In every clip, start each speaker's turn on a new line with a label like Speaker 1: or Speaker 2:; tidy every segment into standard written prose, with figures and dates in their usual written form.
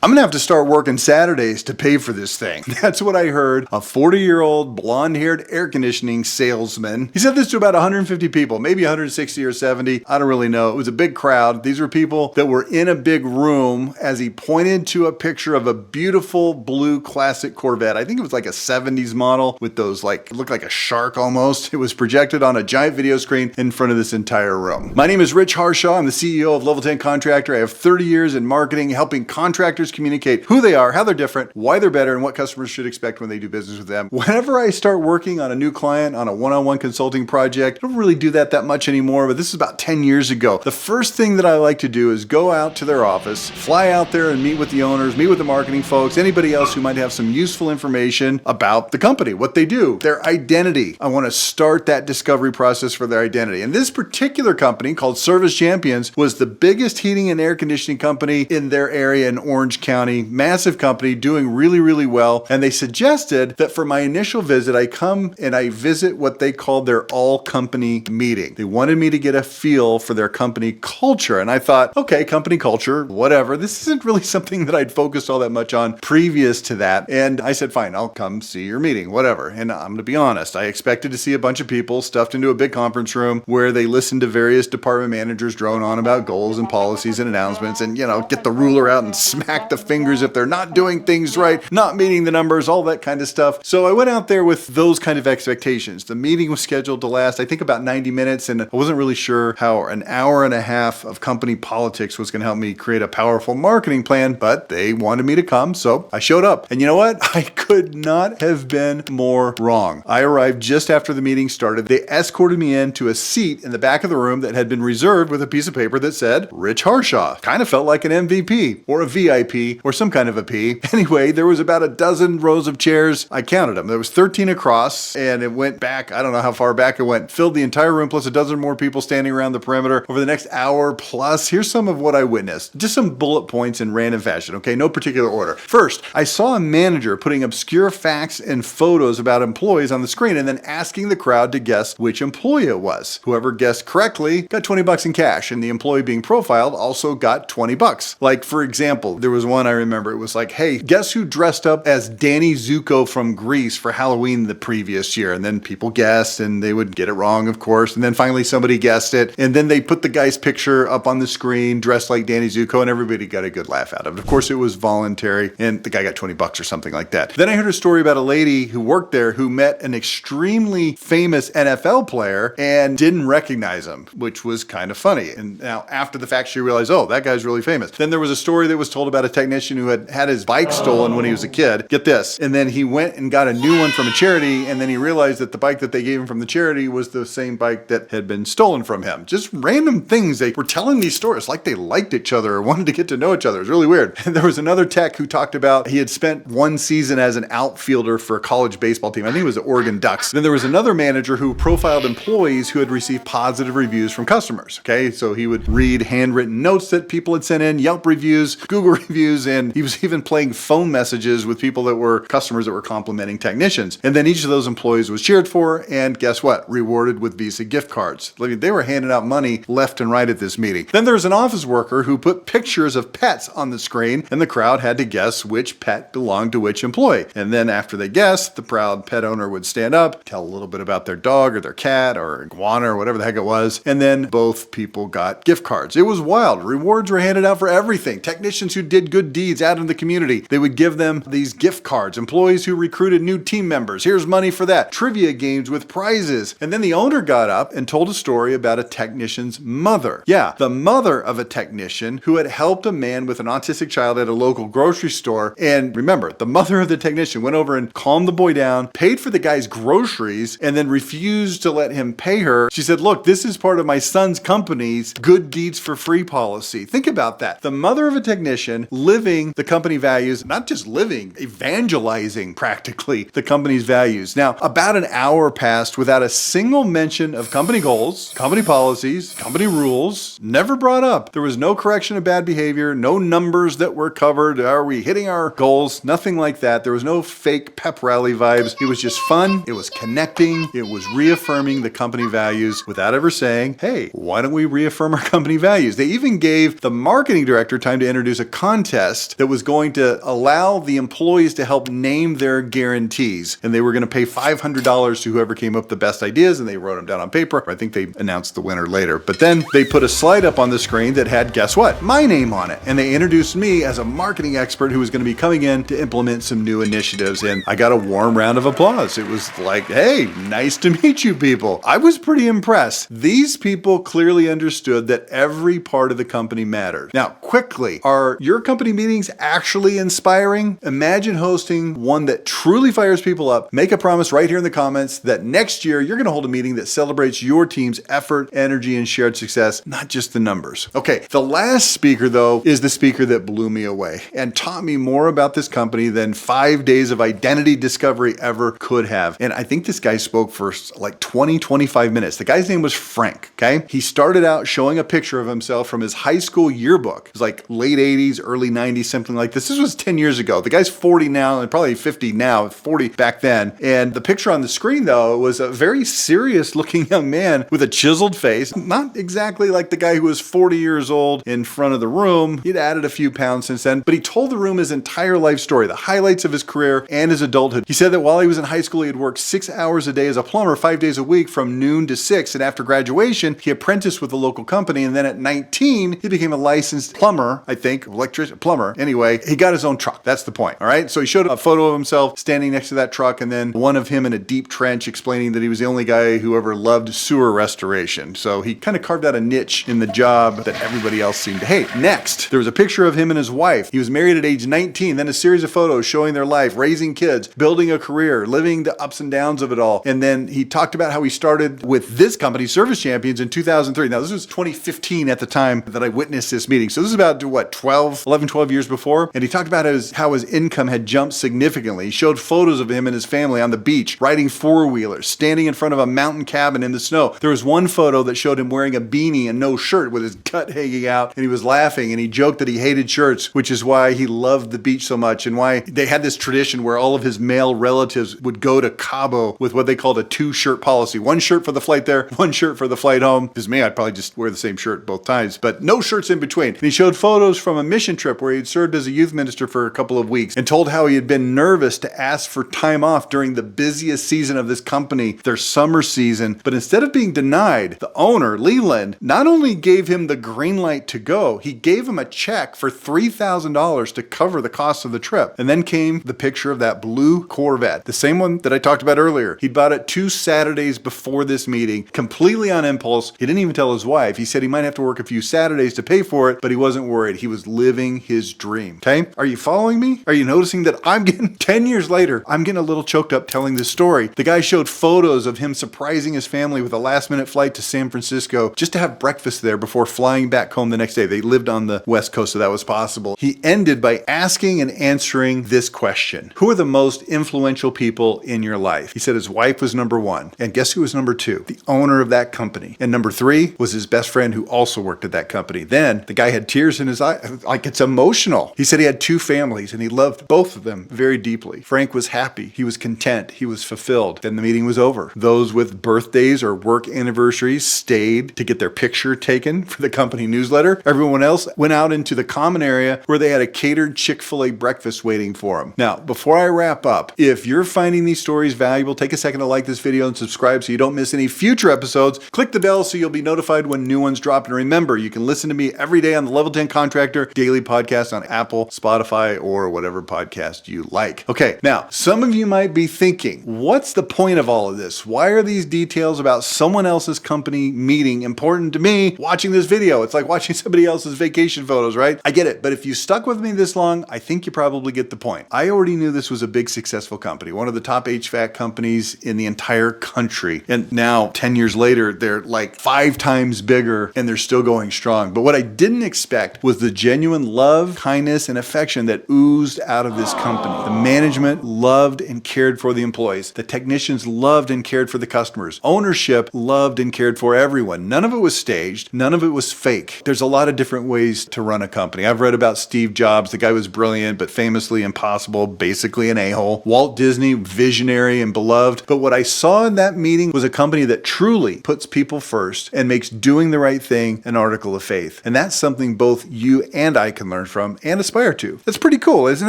Speaker 1: I'm gonna have to start working Saturdays to pay for this thing. That's what I heard a 40-year-old blonde-haired air conditioning salesman. He said this to about 150 people, maybe 160 or 70. I don't really know. It was a big crowd. These were people that were in a big room as he pointed to a picture of a beautiful blue classic Corvette. I think it was like a 70s model with those it looked like a shark almost. It was projected on a giant video screen in front of this entire room. My name is Rich Harshaw. I'm the CEO of Level 10 Contractor. I have 30 years in marketing, helping contractors communicate who they are, how they're different, why they're better, and what customers should expect when they do business with them. Whenever I start working on a new client on a one-on-one consulting project, I don't really do that much anymore, but this is about 10 years ago. The first thing that I like to do is go out to their office, fly out there and meet with the owners, meet with the marketing folks, anybody else who might have some useful information about the company, what they do, their identity. I want to start that discovery process for their identity. And this particular company called Service Champions was the biggest heating and air conditioning company in their area in Orange County, massive company doing really, really well. And they suggested that for my initial visit, I come and I visit what they called their all company meeting. They wanted me to get a feel for their company culture. And I thought, okay, company culture, whatever. This isn't really something that I'd focused all that much on previous to that. And I said, fine, I'll come see your meeting, whatever. And I'm going to be honest, I expected to see a bunch of people stuffed into a big conference room where they listened to various department managers drone on about goals and policies and announcements and, get the ruler out and smack the fingers if they're not doing things right, not meeting the numbers, all that kind of stuff. So I went out there with those kind of expectations. The meeting was scheduled to last, I think, about 90 minutes, and I wasn't really sure how an hour and a half of company politics was going to help me create a powerful marketing plan, but they wanted me to come, so I showed up. And you know what? I could not have been more wrong. I arrived just after the meeting started. They escorted me into a seat in the back of the room that had been reserved with a piece of paper that said, Rich Harshaw. Kind of felt like an MVP or a VIP or some kind of a P. Anyway, there was about a dozen rows of chairs. I counted them. There was 13 across, and it went back, I don't know how far back it went, filled the entire room, plus a dozen more people standing around the perimeter over the next hour plus. Here's some of what I witnessed. Just some bullet points in random fashion, okay? No particular order. First, I saw a manager putting obscure facts and photos about employees on the screen and then asking the crowd to guess which employee it was. Whoever guessed correctly got $20 in cash, and the employee being profiled also got $20. Like, for example, there was one I remember. It was like, hey, guess who dressed up as Danny Zuko from Greece for Halloween the previous year? And then people guessed, and they would get it wrong, of course. And then finally somebody guessed it. And then they put the guy's picture up on the screen, dressed like Danny Zuko, and everybody got a good laugh out of it. Of course, it was voluntary, and the guy got $20 or something like that. Then I heard a story about a lady who worked there who met an extremely famous NFL player and didn't recognize him, which was kind of funny. And now after the fact, she realized, oh, that guy's really famous. Then there was a story that was told about a technician who had his bike stolen when he was a kid. Get this. And then he went and got a new one from a charity, and then he realized that the bike that they gave him from the charity was the same bike that had been stolen from him. Just random things. They were telling these stories like they liked each other or wanted to get to know each other. It was really weird. And there was another tech who talked about he had spent one season as an outfielder for a college baseball team. I think it was the Oregon Ducks. Then there was another manager who profiled employees who had received positive reviews from customers. Okay, so he would read handwritten notes that people had sent in, Yelp reviews, Google reviews, and he was even playing phone messages with people that were customers that were complimenting technicians. And then each of those employees was cheered for, and guess what? Rewarded with Visa gift cards. They were handing out money left and right at this meeting. Then there's an office worker who put pictures of pets on the screen, and the crowd had to guess which pet belonged to which employee. And then after they guessed, the proud pet owner would stand up, tell a little bit about their dog or their cat or iguana or whatever the heck it was, and then both people got gift cards. It was wild. Rewards were handed out for everything. Technicians who did good deeds out in the community, they would give them these gift cards. Employees who recruited new team members, here's money for that. Trivia games with prizes. And then the owner got up and told a story about a technician's mother. Yeah, the mother of a technician who had helped a man with an autistic child at a local grocery store. And remember, the mother of the technician went over and calmed the boy down, paid for the guy's groceries, and then refused to let him pay her. She said, look, this is part of my son's company's good deeds for free policy. Think about that. The mother of a technician living the company values, not just living, evangelizing practically the company's values. Now, about an hour passed without a single mention of company goals, company policies, company rules, never brought up. There was no correction of bad behavior, no numbers that were covered. Are we hitting our goals? Nothing like that. There was no fake pep rally vibes. It was just fun. It was connecting. It was reaffirming the company values without ever saying, hey, why don't we reaffirm our company values? They even gave the marketing director time to introduce a content contest that was going to allow the employees to help name their guarantees. And they were going to pay $500 to whoever came up with the best ideas, and they wrote them down on paper. I think they announced the winner later. But then they put a slide up on the screen that had, guess what? My name on it. And they introduced me as a marketing expert who was going to be coming in to implement some new initiatives. And I got a warm round of applause. It was like, hey, nice to meet you people. I was pretty impressed. These people clearly understood that every part of the company mattered. Now, quickly, are your company meetings actually inspiring? Imagine hosting one that truly fires people up. Make a promise right here in the comments that next year you're going to hold a meeting that celebrates your team's effort, energy, and shared success, not just the numbers. Okay, the last speaker, though, is the speaker that blew me away and taught me more about this company than 5 days of identity discovery ever could have. And I think this guy spoke for like 25 minutes. The guy's name was Frank, okay? He started out showing a picture of himself from his high school yearbook. It was like late 80s, early 90s, something like this. This was 10 years ago. The guy's 40 now and probably 50 now, 40 back then. And the picture on the screen, though, was a very serious looking young man with a chiseled face. Not exactly like the guy who was 40 years old in front of the room. He'd added a few pounds since then, but he told the room his entire life story, the highlights of his career and his adulthood. He said that while he was in high school, he had worked 6 hours a day as a plumber, 5 days a week from noon to 6. And after graduation, he apprenticed with a local company. And then at 19, he became a licensed plumber, I think, electrician, plumber. Anyway, he got his own truck. That's the point. All right. So he showed a photo of himself standing next to that truck, and then one of him in a deep trench explaining that he was the only guy who ever loved sewer restoration. So he kind of carved out a niche in the job that everybody else seemed to hate. Next, there was a picture of him and his wife. He was married at age 19, then a series of photos showing their life, raising kids, building a career, living the ups and downs of it all. And then he talked about how he started with this company, Service Champions, in 2003. Now, this was 2015 at the time that I witnessed this meeting. So this is about, what, 12 years before? And he talked about how his income had jumped significantly. He showed photos of him and his family on the beach, riding four-wheelers, standing in front of a mountain cabin in the snow. There was one photo that showed him wearing a beanie and no shirt with his gut hanging out, and he was laughing, and he joked that he hated shirts, which is why he loved the beach so much, and why they had this tradition where all of his male relatives would go to Cabo with what they called a 2-shirt policy. 1 shirt for the flight there, 1 shirt for the flight home. Because me, I'd probably just wear the same shirt both times, but no shirts in between. And he showed photos from a mission trip where he had served as a youth minister for a couple of weeks, and told how he had been nervous to ask for time off during the busiest season of this company, their summer season. But instead of being denied, the owner, Leland, not only gave him the green light to go, he gave him a check for $3,000 to cover the cost of the trip. And then came the picture of that blue Corvette, the same one that I talked about earlier. He'd bought it 2 Saturdays before this meeting, completely on impulse. He didn't even tell his wife. He said he might have to work a few Saturdays to pay for it, but he wasn't worried. He was living his dream. Okay? Are you following me? Are you noticing that I'm getting 10 years later, I'm getting a little choked up telling this story. The guy showed photos of him surprising his family with a last-minute flight to San Francisco just to have breakfast there before flying back home the next day. They lived on the West Coast, so that was possible. He ended by asking and answering this question: who are the most influential people in your life? He said his wife was number 1. And guess who was number 2? The owner of that company. And number 3 was his best friend who also worked at that company. Then the guy had tears in his eyes. Like, it's emotional. He said he had 2 families and he loved both of them very deeply. Frank was happy. He was content. He was fulfilled. Then the meeting was over. Those with birthdays or work anniversaries stayed to get their picture taken for the company newsletter. Everyone else went out into the common area where they had a catered Chick-fil-A breakfast waiting for them. Now, before I wrap up, if you're finding these stories valuable, take a second to like this video and subscribe so you don't miss any future episodes. Click the bell so you'll be notified when new ones drop. And remember, you can listen to me every day on the Level 10 Contractor daily podcast on Apple, Spotify, or whatever podcast you like. Okay, now, some of you might be thinking, what's the point of all of this? Why are these details about someone else's company meeting important to me watching this video? It's like watching somebody else's vacation photos, right? I get it, but if you stuck with me this long, I think you probably get the point. I already knew this was a big, successful company, one of the top HVAC companies in the entire country. And now, 10 years later, they're like 5 times bigger and they're still going strong. But what I didn't expect was the genuine love, kindness, and affection that oozed out of this company. The management loved and cared for the employees. The technicians loved and cared for the customers. Ownership loved and cared for everyone. None of it was staged. None of it was fake. There's a lot of different ways to run a company. I've read about Steve Jobs. The guy was brilliant, but famously impossible, basically an a-hole. Walt Disney, visionary and beloved. But what I saw in that meeting was a company that truly puts people first and makes doing the right thing an article of faith. And that's something both you and I can learn learn from and aspire to. That's pretty cool, isn't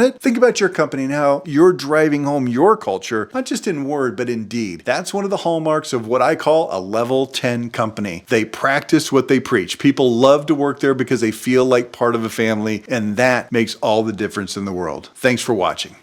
Speaker 1: it? Think about your company and how you're driving home your culture, not just in word, but in deed. That's one of the hallmarks of what I call a level 10 company. They practice what they preach. People love to work there because they feel like part of a family, and that makes all the difference in the world. Thanks for watching.